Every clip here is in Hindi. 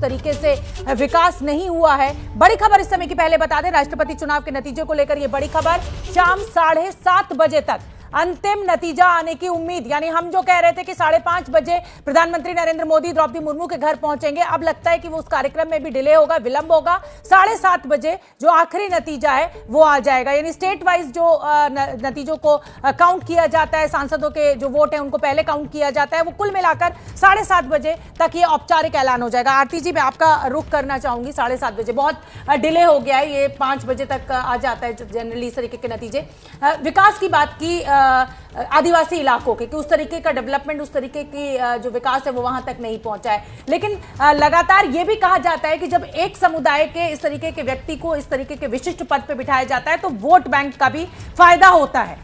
तरीके से विकास नहीं हुआ है। बड़ी खबर इस समय की पहले बता दें, राष्ट्रपति चुनाव के नतीजे को लेकर यह बड़ी खबर। शाम 7:30 बजे तक अंतिम नतीजा आने की उम्मीद, यानी हम जो कह रहे थे कि 5:30 बजे प्रधानमंत्री नरेंद्र मोदी द्रौपदी मुर्मू के घर पहुंचेंगे, अब लगता है कि वो उस कार्यक्रम में भी डिले होगा, विलंब होगा। 7:30 बजे जो आखिरी नतीजा है वो आ जाएगा, यानी स्टेट वाइज जो नतीजों को काउंट किया जाता है, सांसदों के जो वोट है उनको पहले काउंट किया जाता है, वो कुल मिलाकर 7:30 बजे तक ये औपचारिक ऐलान हो जाएगा। आरती जी, मैं आपका रुख करना चाहूंगी। 7:30 बजे बहुत डिले हो गया है, ये 5 बजे तक आ जाता है जनरली इस तरीके के नतीजे। विकास की बात की आदिवासी इलाकों के, कि उस तरीके का डेवलपमेंट, उस तरीके की जो विकास है वो वहां तक नहीं पहुंचा है, लेकिन लगातार ये भी कहा जाता है कि जब एक समुदाय के इस तरीके के व्यक्ति को इस तरीके के विशिष्ट पद पे बिठाया जाता है तो वोट बैंक का भी फायदा होता है।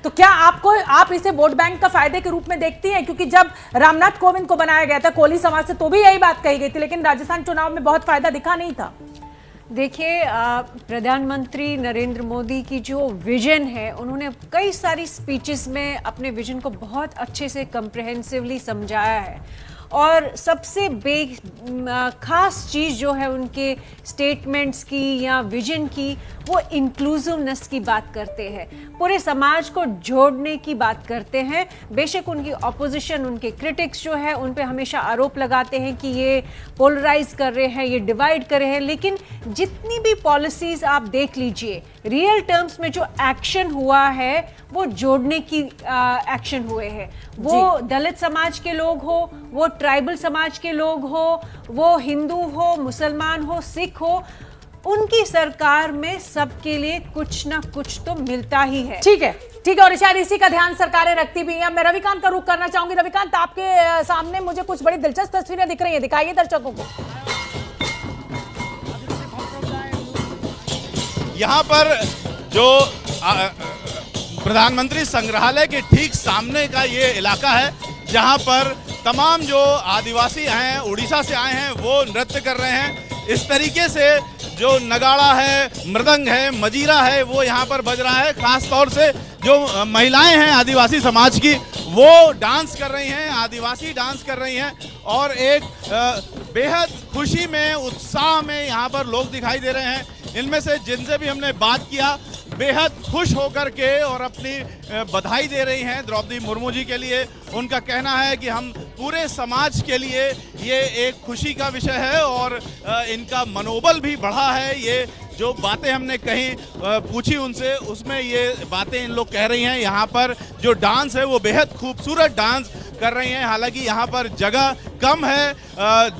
तो क्या आप इसे वोट बैंक का फायदे के रूप में देखती हैं? क्योंकि जब रामनाथ कोविंद को बनाया गया था कोली समाज से तो भी यही बात कही गई थी, लेकिन राजस्थान चुनाव में बहुत फायदा दिखा नहीं था। देखिए, प्रधानमंत्री नरेंद्र मोदी की जो विजन है, उन्होंने कई सारी स्पीचेस में अपने विजन को बहुत अच्छे से कंप्रिहेंसिवली समझाया है। और सबसे खास चीज़ जो है उनके स्टेटमेंट्स की या विजन की, वो इंक्लूसिवनेस की बात करते हैं, पूरे समाज को जोड़ने की बात करते हैं। बेशक उनकी ऑपोजिशन, उनके क्रिटिक्स जो है उन पे हमेशा आरोप लगाते हैं कि ये पोलराइज कर रहे हैं, ये डिवाइड कर रहे हैं, लेकिन जितनी भी पॉलिसीज आप देख लीजिए, रियल टर्म्स में जो एक्शन हुआ है वो जोड़ने की एक्शन हुए हैं। वो दलित समाज के लोग हो, वो ट्राइबल समाज के लोग हो, वो हिंदू हो, मुसलमान हो, सिख हो, उनकी सरकार में सबके लिए कुछ ना कुछ तो मिलता ही है। ठीक है, ठीक है, और शायद इसी का ध्यान सरकारें रखती भी हैं। मैं रविकांत का रुख करना चाहूंगी। रविकांत, आपके सामने मुझे कुछ बड़ी दिलचस्प तस्वीरें दिख रही हैं, दिखाइए दर्शकों को। यहाँ पर जो प्रधानमंत्री संग्रहालय के ठीक सामने का ये इलाका है, जहाँ पर तमाम जो आदिवासी हैं, उड़ीसा से आए हैं, वो नृत्य कर रहे हैं। इस तरीके से जो नगाड़ा है, मृदंग है, मजीरा है, वो यहाँ पर बज रहा है। खास तौर से जो महिलाएं हैं आदिवासी समाज की, वो डांस कर रही हैं, आदिवासी डांस कर रही हैं, और एक बेहद खुशी में, उत्साह में यहाँ पर लोग दिखाई दे रहे हैं। इनमें से जिनसे भी हमने बात किया, बेहद खुश होकर के और अपनी बधाई दे रही हैं द्रौपदी मुर्मू जी के लिए। उनका कहना है कि हम पूरे समाज के लिए ये एक खुशी का विषय है और इनका मनोबल भी बढ़ा है। ये जो बातें हमने कही, पूछी उनसे, उसमें ये बातें इन लोग कह रही हैं। यहाँ पर जो डांस है वो बेहद खूबसूरत डांस कर रही हैं। हालांकि यहाँ पर जगह कम है,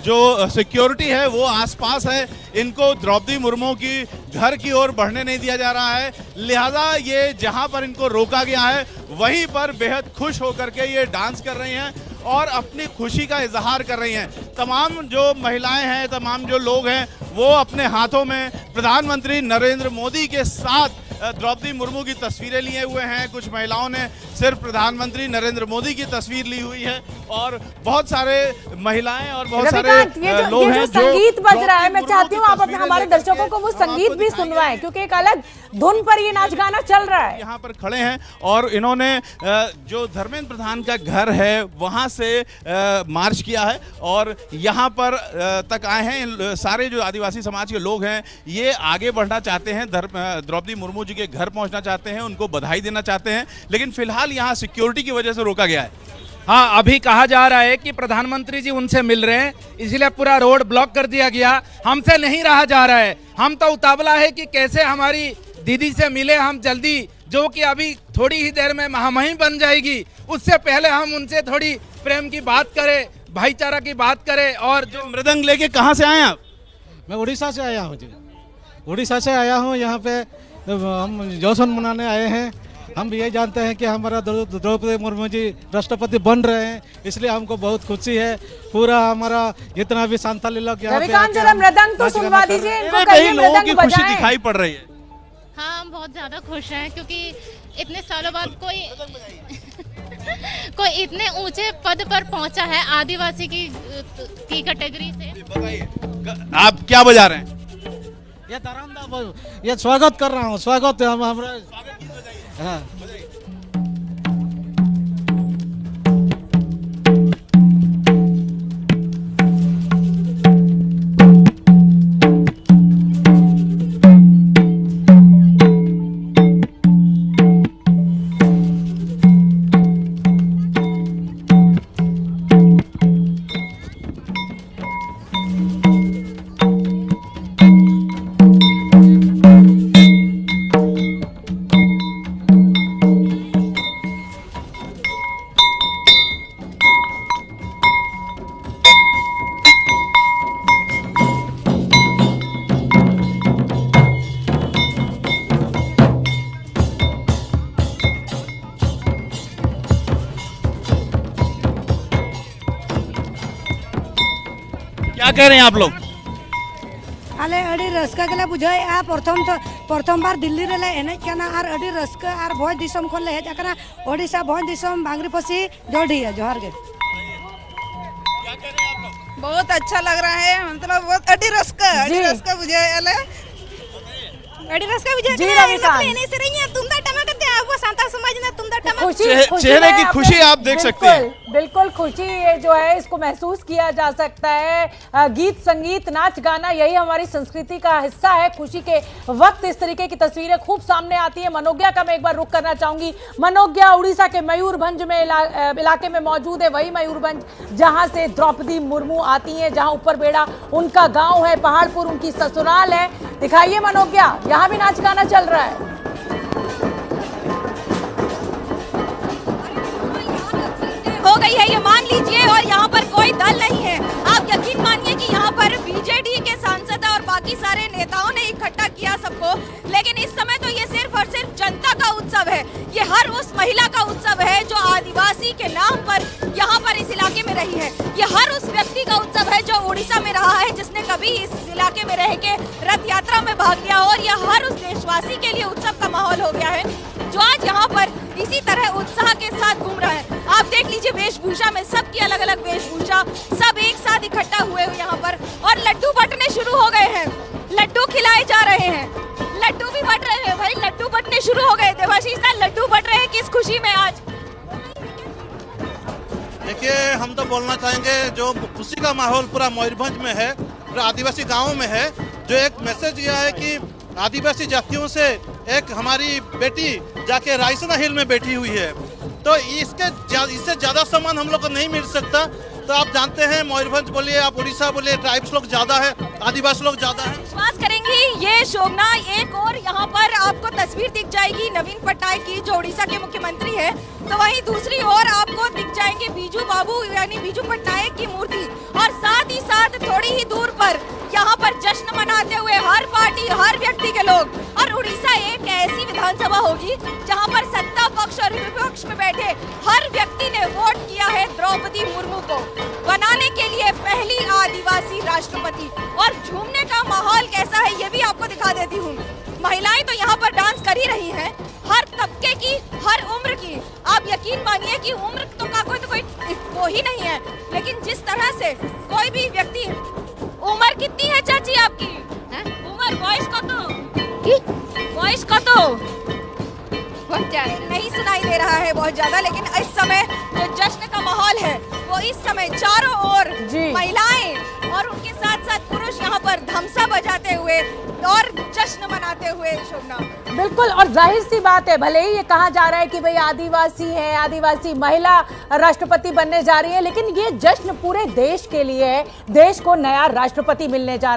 जो सिक्योरिटी है वो आसपास है, इनको द्रौपदी मुर्मू की घर की ओर बढ़ने नहीं दिया जा रहा है, लिहाजा ये जहाँ पर इनको रोका गया है वहीं पर बेहद खुश होकर के ये डांस कर रही हैं और अपनी खुशी का इजहार कर रही हैं। तमाम जो महिलाएं हैं, तमाम जो लोग हैं, वो अपने हाथों में प्रधानमंत्री नरेंद्र मोदी के साथ द्रौपदी मुर्मू की तस्वीरें लिए हुए हैं। कुछ महिलाओं ने सिर्फ प्रधानमंत्री नरेंद्र मोदी की तस्वीर ली हुई है और बहुत सारे महिलाएं और बहुत सारे लोग हैं। जो संगीत बज रहा है, मैं चाहती हूँ आप अपने हमारे दर्शकों को वो संगीत भी सुनवाएं, क्योंकि एक अलग धुन पर ये नाच गाना चल रहा है। यहाँ पर खड़े हैं और इन्होंने जो धर्मेंद्र प्रधान का घर है वहाँ से मार्च किया है और यहाँ पर तक आए हैं। सारे जो आदिवासी समाज के लोग हैं ये आगे बढ़ना चाहते हैं, द्रौपदी मुर्मू जी के घर पहुँचना चाहते हैं, उनको बधाई देना चाहते हैं, लेकिन फिलहाल यहाँ सिक्योरिटी की वजह से रोका गया है। हाँ, अभी कहा जा रहा है कि प्रधानमंत्री जी उनसे मिल रहे हैं, इसलिए पूरा रोड ब्लॉक कर दिया गया। हमसे नहीं रहा जा रहा है, हम तो उतावला है कि कैसे हमारी दीदी से मिले हम जल्दी, जो कि अभी थोड़ी ही देर में महामहिम बन जाएगी, उससे पहले हम उनसे थोड़ी प्रेम की बात करें, भाईचारा की बात करें। और जो मृदंग लेके कहाँ से आए आप? मैं उड़ीसा से आया हूँ जी, उड़ीसा से आया हूँ। यहाँ पे हम जश्न मनाने आए हैं। हम भी ये जानते हैं कि हमारा द्रौपदी मुर्मू जी राष्ट्रपति बन रहे हैं, इसलिए हमको बहुत खुशी है। पूरा हमारा जितना भी सांताली लोग यहाँ रविकांत जरा मृदंग तो सुनवा दीजिए, इनको कहिए लोगों की मृदंग खुशी बजाएं। दिखाई पड़ रही है। हाँ, हम बहुत ज्यादा खुश हैं क्योंकि इतने सालों बाद कोई इतने ऊंचे पद पर पहुंचा है आदिवासी की कैटेगरी से। बताइए आप क्या बजा रहे हैं? ये दरांदा, ये स्वागत कर रहा हूँ, स्वागत है हमारा। हाँ, कह रहे हैं आप लोग? आले अड़ी रस्का गले बुझाई आ प्रथम बार दिल्ली रे ले एने काना आर अड़ी रस्का आर भोज दिसम खन ले हेज आकना ओडिशा भोज दिसम बांग्रीपसी जोड़िया जोहार गे। बहुत अच्छा लग रहा है, मतलब बहुत अड़ी रस्का बुझाई आले अड़ी रस्का बुझाई जी रविकांत, नहीं से रही है तुम दा टमाकते वो सांता समाज ने तुम दा टमाक चेहरे की खुशी आप देख सकते हैं। बिल्कुल खुशी ये जो है इसको महसूस किया जा सकता है। गीत संगीत नाच गाना यही हमारी संस्कृति का हिस्सा है। खुशी के वक्त इस तरीके की तस्वीरें खूब सामने आती है। मनोज्ञा का मैं एक बार रुख करना चाहूंगी। मनोज्ञा उड़ीसा के मयूरभंज में इलाके में मौजूद है, वही मयूरभंज जहां से द्रौपदी मुर्मू आती हैं, जहां ऊपर बेड़ा उनका गांव है, पहाड़पुर उनकी ससुराल है। दिखाइए मनोज्ञा, यहाँ भी नाच गाना चल रहा है। हो गई है ये मान लीजिए, और यहाँ पर कोई दल नहीं है। आप यकीन मानिए कि यहाँ पर बीजेडी के सांसद और बाकी सारे नेताओं ने इकट्ठा किया सबको, लेकिन इस समय तो ये सिर्फ और सिर्फ जनता का उत्सव है। ये हर उस महिला का उत्सव है जो आदिवासी के नाम पर यहाँ पर इस इलाके में रही है। ये हर उस व्यक्ति का उत्सव है जो उड़ीसा में रहा है, जिसने कभी इस इलाके में रह के रथ यात्रा में भाग लिया, और ये हर उस देशवासी के लिए उत्सव का माहौल हो गया है जो आज यहाँ पर इसी तरह उत्साह के साथ घूम रहा है। आप देख लीजिए वेशभूषा में, सबकी अलग अलग वेशभूषा, सब एक साथ इकट्ठा हुए यहाँ पर, और लड्डू बंटने शुरू हो गए हैं। लड्डू खिलाए जा रहे हैं, लड्डू भी बंट रहे हैं भाई, लड्डू बंटने शुरू हो गए। देवाशीष दा, लड्डू बंट रहे हैं किस खुशी में आज? देखिए, हम तो बोलना चाहेंगे जो खुशी का माहौल पूरा मयूरभंज में है, पूरा आदिवासी गाँव में है। जो एक मैसेज यह है कि आदिवासी जातियों से एक हमारी बेटी जाके रायसना हिल में बैठी हुई है, तो इससे ज्यादा सम्मान हम लोग को नहीं मिल सकता। तो आप जानते हैं मयूरभंज बोलिए, आप उड़ीसा बोलिए, ट्राइब्स लोग ज्यादा है, आदिवासी लोग ज्यादा है। विश्वास करेंगी ये शोभना, एक और यहाँ पर आपको तस्वीर दिख जाएगी नवीन पटनायक की जो उड़ीसा के मुख्यमंत्री है, तो वहीं दूसरी ओर आपको दिख जाएंगे बीजू बाबू यानी बीजू पटनायक की मूर्ति, और साथ ही साथ थोड़ी ही दूर पर यहाँ पर जश्न मनाते हुए हर पार्टी हर व्यक्ति के लोग। और उड़ीसा एक ऐसी विधानसभा होगी जहाँ पर सत्ता पक्ष और विपक्ष में बैठे हर व्यक्ति ने वोट किया है द्रौपदी मुर्मू को बनाने के लिए पहली आदिवासी राष्ट्रपति। और झूमने का माहौल कैसा है ये भी आपको दिखा देती हूँ। महिलाएं तो यहाँ पर डांस कर ही रही हैं, हर तबके की, हर उम्र की। आप यकीन मानिए कि उम्र तो का कोई वो ही नहीं है, लेकिन जिस तरह से कोई भी व्यक्ति। उम्र कितनी है चाची आपकी? उम्र वॉइस को तो नहीं सुनाई दे रहा है बहुत ज्यादा, लेकिन इस समय जो जश्न का माहौल है वो इस समय चारों ओर महिलाएं और उनके साथ साथ पुरुष यहाँ पर धमसा बजाते हुए और जश्न मनाते हुए। शोभना, बिल्कुल, और जाहिर सी बात है, भले ही ये कहा जा रहा है कि भाई आदिवासी है, आदिवासी महिला राष्ट्रपति बनने जा रही है, लेकिन ये जश्न पूरे देश के लिए है। देश को नया राष्ट्रपति मिलने जा रहा है।